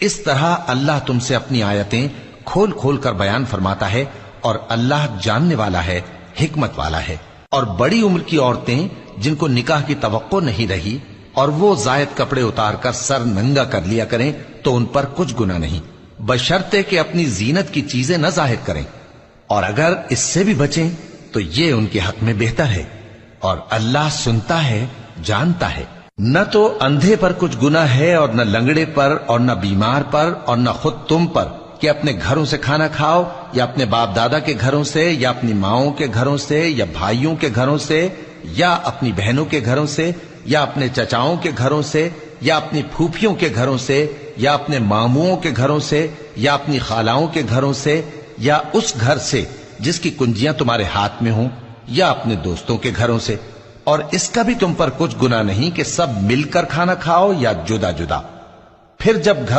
इस तरह अल्लाह तुमसे अपनी आयतें खोल खोल कर बयान फरमाता है और अल्लाह जानने वाला है, हिकमत वाला है। और बड़ी उम्र की औरतें जिनको निकाह की तवक्को नहीं रही और वो जायद कपड़े उतारकर सर नंगा कर लिया करें तो उन पर कुछ गुनाह नहीं, बशर्ते कि अपनी जीनत की चीजें न जाहिर करें, और अगर इससे भी बचें तो ये उनके हक में बेहतर है। और अल्लाह सुनता है, जानता है। न तो अंधे पर कुछ गुनाह है और न लंगड़े पर और न बीमार पर और न खुद तुम पर कि अपने घरों से खाना खाओ या अपने बाप दादा के घरों से या अपनी माओं के घरों से या भाइयों के घरों से या अपनी बहनों के घरों से या अपने चचाओं के घरों से या अपनी फूफियों के घरों से या अपने मामुओं के घरों से या अपनी खालाओं के घरों से या उस घर से जिसकी कुंजियां तुम्हारे हाथ में हों या अपने दोस्तों के घरों से। और इसका भी तुम पर कुछ गुनाह नहीं कि सब मिलकर खाना खाओ या जुदा जुदा। फिर जब घर